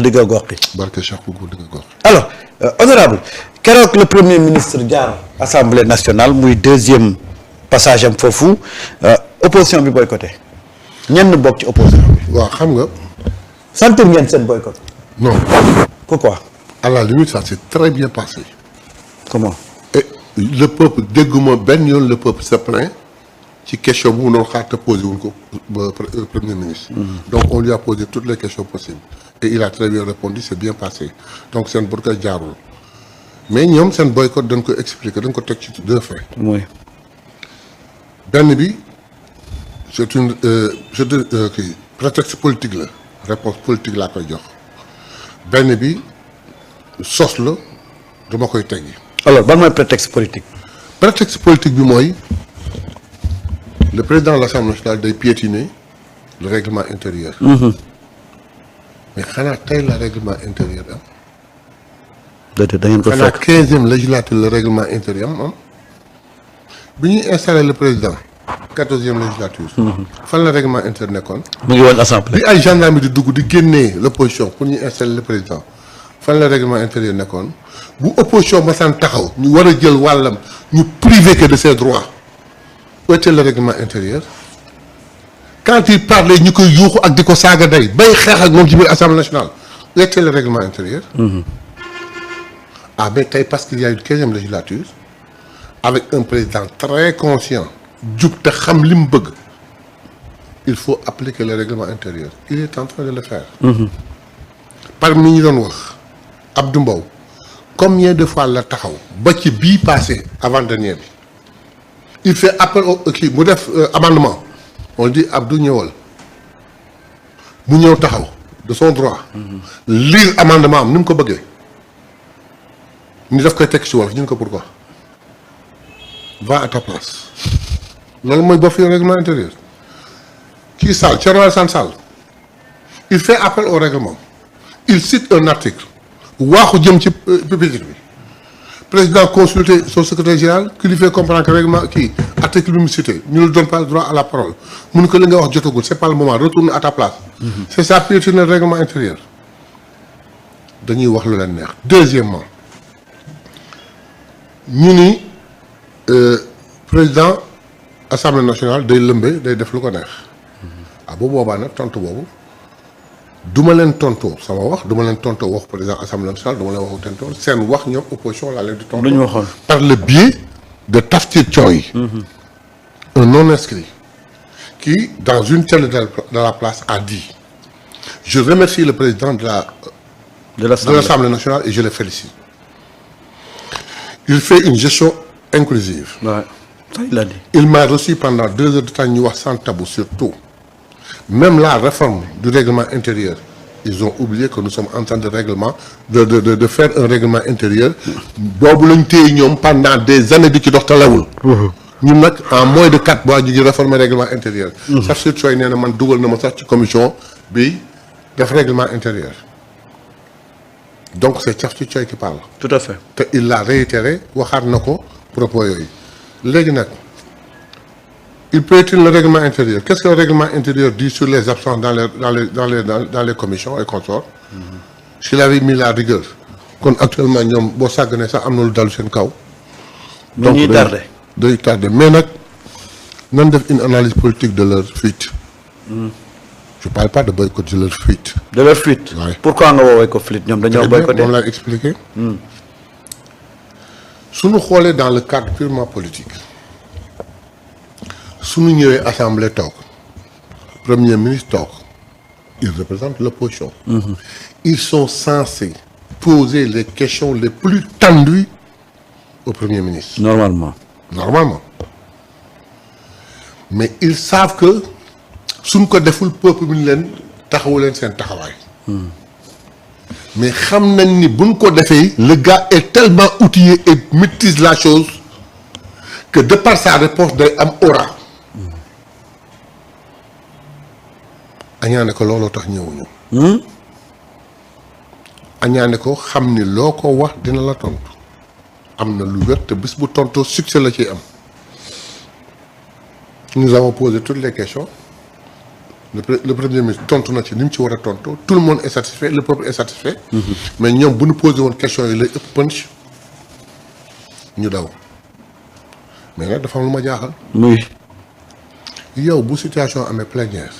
digga goxi barke Cheikh Bougour digga goxi. alors honorable keroog le premier ministre jaar assemblée nationale muy deuxième passage am foofu opposition bi boycotté ñenn bokk ci opposition bi. waaw xam nga. sentir ngeen seen boycott. non. pourquoi. à la limite ça s'est très bien passé. comment. et le peuple dégguma benn yoon le peuple se plaint ci question bu mu doon xaar te posé wuñ ko premier ministre. donc on lui a posé toutes les questions possibles. et il a très bien répondu c'est bien passé donc seen boycott jaarul mais ñoom seen boycott dañ ko expliquer dañ ko teg ci 2 faits. oui. benn bi c'est une prétexte politique la réponse politique laa koy jox benn bi sos la dama koy teggi. alors ban mooy prétexte politique. prétexte politique bi mooy le président de l'Assemblée nationale day piétiner le règlement intérieur. mais xanaa tey la règlement intérieur am. déedéet da ngeen ko xanaa fekk 15e législature le règlement intérieur am bi ñuy installé le président 14e législature. fan la règlement intérieur nekkoon. mu ngi woon assemblée. bi ay gendarme di dugg di génnee l'opposition pour ñu installer le président fan la règlement intérieur nekkoon bu opposition masaan taxaw ñu war a jël wàllam ñu privé que de ses droits où était le règlement intérieur quand il parlait ñu koy yuuxu ak di ko saaga day bay xeex ak moom ci biir assemblée nationale où était le règlement intérieur. ah mais tey parce qu'il y a une 15e législature avec un président très conscient jub te xam li mu bëgg il faut appliquer le règlement intérieur il est en train de le faire. parmi ñi doon wax Abdou Mbow combien de fois la taxaw ba ci bii passé avant dernier bi il fait appel au kii mu def amendement on dit Abdou ñëwal mu ñëw taxaw de son droit. lire amendement am ni mu ko bëggee ni daf koy teg ci wolof ñu ne ko pourquoi va à ta place loolu mooy ba fi règlement intérieur kii Sall Thierno Alassane Sall il fait appel au règlement il cite un article waaxu jëm ci pupitre bi président consulté son secrétaire général qui lui fait comprendre que règlement kii article bi mu cité ñu ne donne pas le droit à la parole mu ne ko li nga wax jotagul c'est pas le moment retourne à ta place. c'est ça piétiner le règlement intérieur dañuy wax lu leen neex. deuxièmement ñu ni président assemblée nationale day lëmbe day def lu ko neex. ah bu boobaa nag tontu boobu duma leen tontoo sama wax duma leen tontoo wax président assemblée nationale duma leen waxu tontoo seen wax ñoom opposition laa leen di tontoo. lu ñu waxoon par le biais de Tafsir Thioye. un non inscrit qui dans une telle de la place a dit je remercie le président de l'Assemblée nationale et je le félicite. il fait une gestion inclusive. Ouais. Ça, il a dit. Il m'a reçu pendant 2 heures de temps ñu wax sans tabou sur tout. Même la réforme du règlement intérieur ils ont oublié que nous sommes en train de faire un règlement intérieur boobu lañ téye ñoom pendant des années di ci dox talawul. ñun nag en moins de 4 mois ñu ngi réformer règlement intérieur. sax sur sooy nee na man dugal na ma sax ci commission bi def règlement intérieur donc c'est Tafsir Thioye qui parle. tout à fait. te il l'a réitéré waxaat na ko propos yooyu léegi nag. il piétine le règlement intérieur. Qu'est-ce que le règlement intérieur dit sur les absences dans les commissions et consorts? S'il avait mis la rigueur kon actuellement ñoom boo sàgganee sax am na lu dalu seen kaw. donc day tardé mais nag nan def une analyse politique de leur fuite. je parle pas de boycott de leur fuite. de leur fuite. Oui. Pourquoi nga woowee ko fuite ñoom dañoo boycotté moom laa expliqué. suñu xoolee dans le cadre purement politique. suñu ñëwee assemblée toog premier ministre toog ils représentent l'opposition. Ils sont censés poser les questions les plus tendues au premier ministre. Normalement mais ils savent que suñ ko deful peuple bi ñu leen taxawu leen seen taxawaay. mais xam nañ ni buñ ko defee le gars est tellement outillé et maîtrise la chose que de par sa réponse day am aura. añaane ko looloo tax ñëwuñu. añaane ko xam ni loo ko wax dina la tontu am na lu wér te bis bu tontoo succès la ciy am. nous avons posé toutes les questions le premier ministre tontu na ci ni mu ci war a tontu tout le monde est satisfait le peuple est satisfait. mais ñoom bu ñu posé woon question yi lay ëpp punch ñu daw mais nag dafa am lu ma jaaxal. muy. yow bu situation amee plénière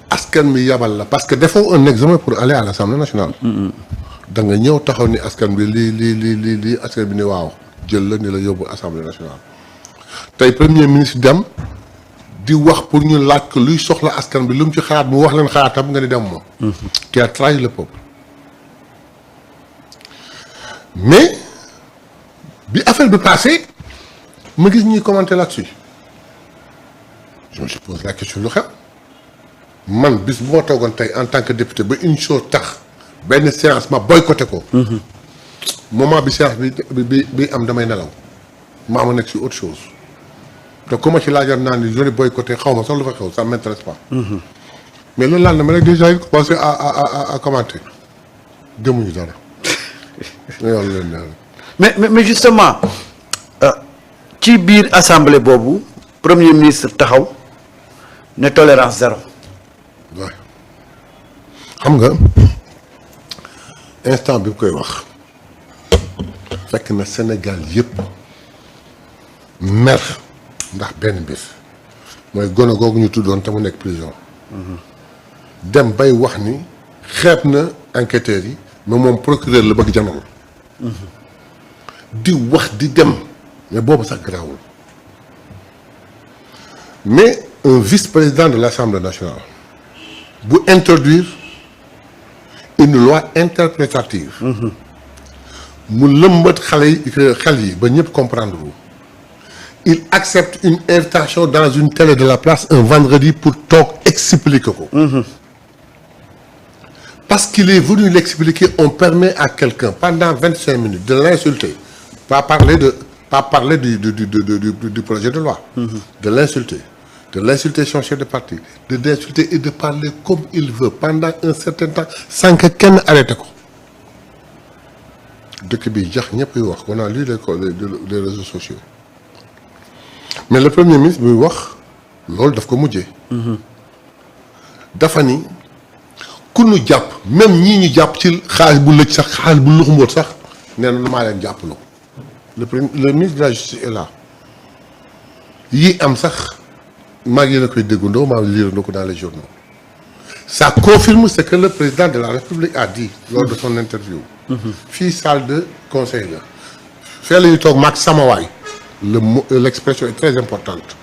askan mi yabal la parce que defoo un examen pour aller à l'Assemblée nationale. da nga ñëw taxaw ni askan bi lii askan bi ni waaw jël la ni la yóbbu Assemblée nationale tey premier ministre dem di wax pour ñu laaj ko luy soxla askan bi lu mu ci xalaat mu wax leen xalaatam nga ni dem moom. qui a trahi le peuple mais bi affaire bi passé ma gis ñuy commenter là-dessus je me suis posé la question lu xew man bis bu ma toogoon tey en tant que député ba une chose tax benn séance ma boycotté ko. moment bi séance bi am damay nelaw maa ma nekk sur autre chose te ku ma ci laajoon naa ni je l'ai boycotté xaw ma sax lu fa xew ça m'intéresse pas. mais loolu laal na ma rek déjà il commencé à commenter gëmuñu dara mais justement ci biir assemblée boobu premier ministre taxaw ne tolérance zéro. waaw xam nga instant bi mu koy wax fekk na Sénégal yëpp mer ndax benn mbir mooy gone googu ñu tuddoon te mu nekk prison. dem bay wax ni xeeb na enquêteurs yi mais moom procureur la bëgg jamono. di wax di dem mais boobu sax garaawul mais un vice-président de l'Assemblée nationale bu introduire une loi interprétative. mu lëmbat xel yi ba ñëpp comprendre wu. il accepte une invitation dans une télé de la place un vendredi pour toog expliquer ko. parce qu'il est venu l'expliquer on permet à quelqu'un pendant 25 minutes de l'insulter pas parler du projet de loi. de l'insulter son chef de parti de l'insulter et de parler comme il veut pendant un certain temps sans que kenn arrêté ko. dëkk bi jax ñëpp yi wax on a lu les réseaux sociaux mais le premier ministre buy wax loolu daf ko mujjee. dafa ni ku ñu jàpp même ñii ñu jàpp ci xaalis bu lëj sax xaalis bu luxumboot sax nee na maa leen jàppaloo le ministre de la justice est là yi am sax maa ngi leen a koy déggandoo maa ngi lire ko dans les journaux ça confirme ce que le président de la République a dit lors de son interview. fii salle de conseil la fee la ñuy toog maag sama waay l'expression est très importante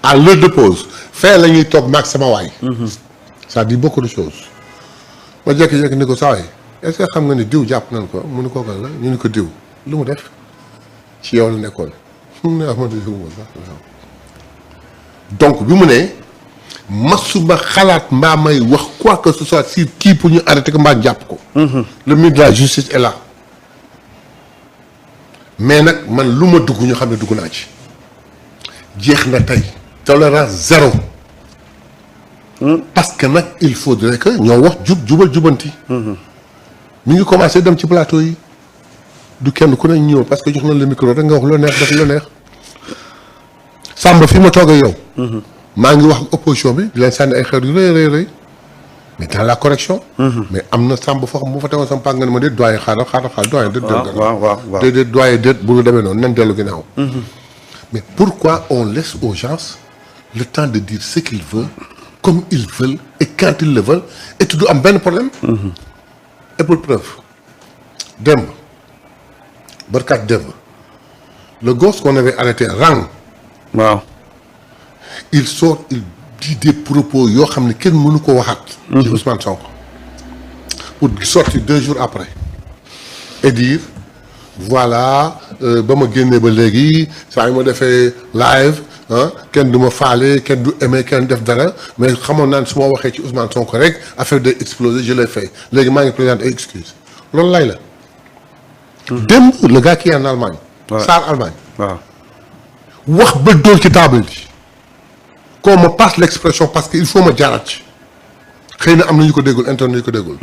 à l'heure de pause fee la ñuy toog maag sama waay. ça dit beaucoup de choses ma jékki-jékki ni ko saa waay est-ce que xam nga ni diw jàpp nañ ko mu ni ko kan la ñu ni ko diw lu mu def ci yow la nekkoon mu ne amatu yëngu sax donc bi mu ne masuma xalaat mbaa may wax quoi que ce soit si kii pour ñu arrêter ko mbaa jàpp ko. le ministre de la justice est là mais nag man lu ma dugg ñu xam ne dugg naa ci jeex na tey tolérance zéro. parce que nag il faudrait que ñoo wax jubal jubanti. mi ngi commencé dem ci plateau yi du kenn ku ne ñëw parce que jox na le micro rek nga wax lu neex def lu neex. Samba fi ma toog ak yow. maa ngi wax opposition bi di leen sànni ay xeer yu rëy mais dans la correction. mais am na Samba foo xam bu fa tegoon sama pàcc nga ne ma déet doyen xaaral doyen. waaw déet doyen déet bu ñu demee noonu nañ dellu ginnaaw. mais pourquoi on laisse aux gens le temps de dire ce qu'ils veulent comme ils veulent et quand ils le veulent et du am benn problème. et pour preuve démb barkaat démb le gosse qu'on avait arrêté Rang. waaw. il dit des propos yoo xam ne kenn mënu ko waxaat. ci Ousmane Sonko pour sortir 2 jours après et dire voilà ba ma génnee ba léegi saa yu ma defee live kenn du ma faale kenn du aimé kenn def dara mais xamoon naa ne su ma waxee ci Ousmane Sonko rek affaire de exploser je l'ai fait léegi maa ngi présenter ay excuses loolu lay la. démb le gars qui est en Allemagne. waaw Sarr Allemagne. waaw wax ba dóor ci table bi. qu'on me passe l'expression parce que il faut ma jaarat ci xëy na am na ñu ko déggul internet ñu ko déggul.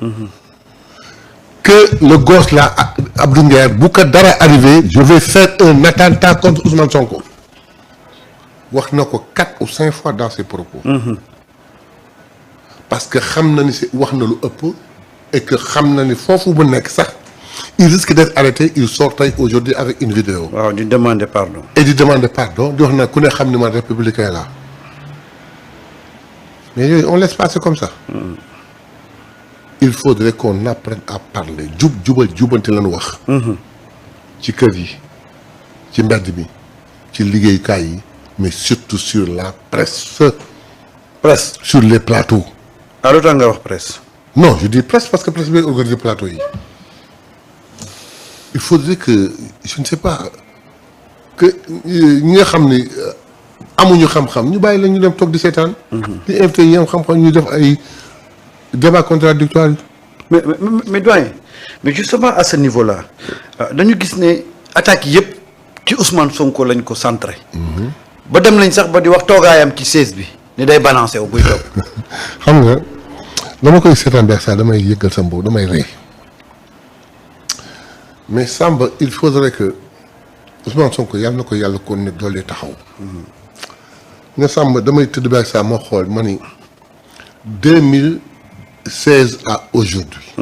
que le gosse là Abdou Nguer bu ko dara arrivé je vais faire un attentat contre Ousmane Sonko wax na ko 4 ou 5 fois dans ses propos. parce que xam na ni si wax na lu ëpp et que xam na ni foofu bu nekk sax il risque d'être arrêté il sort tey aujourd'hui avec une vidéo. waaw di demander pardon. et di demander pardon di wax na ku ne xam ni man républicain la mais yooyu on laisse passer comme ça. il faudrait qu'on apprenne à parler jubal jubanti lañu wax. ci kër yi ci mbedd bi ci liggéeyukaay yi mais surtout sur la presse. presse sur les plateaux. ah lu tax nga wax presse. non je dis presse parce que presse bi organiser plateau yi. il faudrait que je ne sais pas que ñi nga xam ni amuñu xam-xam ñu bàyyi la ñu dem toog di seetaan. di invité yi am xam-xam ñu def ay débat contradictoire yi. mais doyen mais justement à ce niveau là dañu gis ne attaques yëpp ci Ousmane Sonko lañ ko centré. ba dem nañ sax ba di wax toogaayam ci siège bi ni day balancé wu buy toog. xam nga dama koy seetaan beeg sax damay yëggal sa mbow damay rey mais Samba il faudrait que Ousmane Sonko yàlla na ko yàlla kon ne doole taxaw. nga Samba damay tëdd beeg sax ma xool ma ni 2016 à aujourd'hui.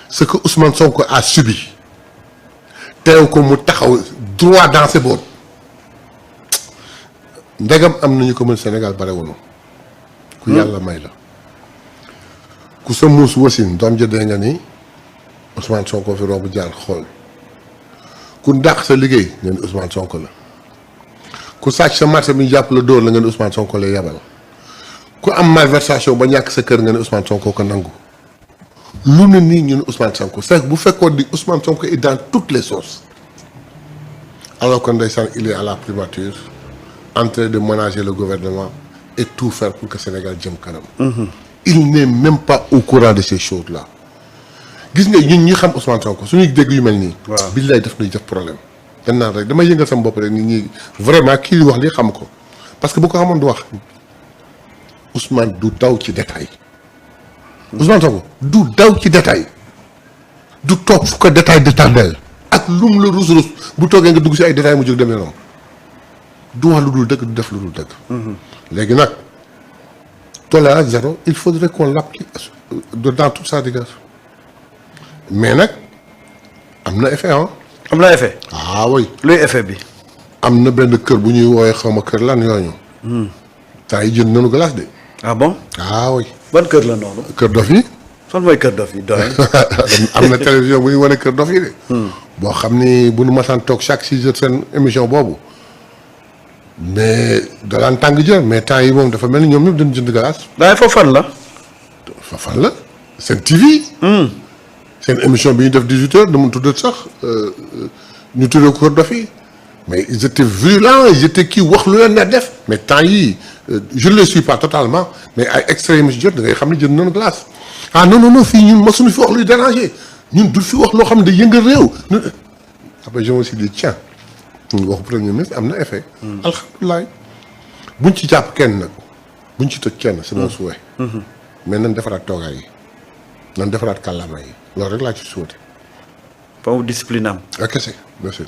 ce que Ousmane Sonko a subi. teew ko mu taxaw droit dans ses bottes. ndegam am nañu ko mën Sénégal bare woonu ku yàlla may la. ku sa muus wasin doom jëdee nga ni Ousmane Sonko fi romb jaar xool. ku dàq sa liggéey nga ni Ousmane Sonko la. ku sàcc sa marché bi jàpp la dóor la nga ni Ousmane Sonko lay yabal. ku am malversation ba ñàkk sa kër nga ni Ousmane Sonko ko nangu. lu ne nii ñu ne Ousmane Sonko c'est bu fekkoon di Ousmane Sonko est dans toutes les sauces. alors que ndeysaan il est à la primature en train de ménager le gouvernement et tout faire pour que Sénégal jëm kanam. il n'est même pas au courant de ces choses là. gis nga ñun ñi xam Ousmane Sonko suñuy dégg yu mel nii. waaw billaay daf ñuy def problème. dañ naan rek damay yëngal sama bopp rek nit ñi vraiment kii di wax lii xam ko parce que bu ko xamoon du wax Ousmane du daw ci détail. Ousmane Sonko du daw ci détail du toog fu ko détail de tàndeel ak lum la rus bu toogee nga dugg si ay détails mu jóg demee noonu du wax lu dul dëgg du def lu dul dëgg. léegi nag tolérance zéro il faudrait qu'on l'applique dans toute sa rigueur mais nag am na effet ah. am na effet. ah oui. luy effet bi. am na benn kër bu ñuy woowee xaw ma kër lan yooyu. temps yi jënd nañu glace de. ah bon. ah oui. ban kër la noonu. kër dof yi. fan mooy kër dof yi doyen. am na télévision bu ñuy wane kër dof yi de. boo xam ni bu nu masaan toog chaque 6 heures seen émission boobu mais da daan tàng jër mais temps yi moom dafa mel ni ñoom ñëpp dañu jënd glace. doyen foofu fan la. fa fan la seen TV. seen émission bi ñu def 18 heures dama tuddee sax ñu tuddee ko kër dof yi mais ils étaient virulents ils étaient kii wax lu leen na def mais temps yii je ne les suis pas totalement mais ay extrémistes jot da ngay xam ne jënd nañu glace. ah non non non fii ñun mosuñu fi wax luy déranger ñun du fi wax loo xam ne day yëngal réew. après je me suis dit tiens waxu premier ministre am na effet. alhamdulilah buñ ci jàpp kenn nag buñ ci tëj kenn c'est mon souhait. mais nañ defaraat toogaay yi nañ defaraat kàllaama yi loolu rek laa ci souhaité. foofu discipline am. ok c'est merci.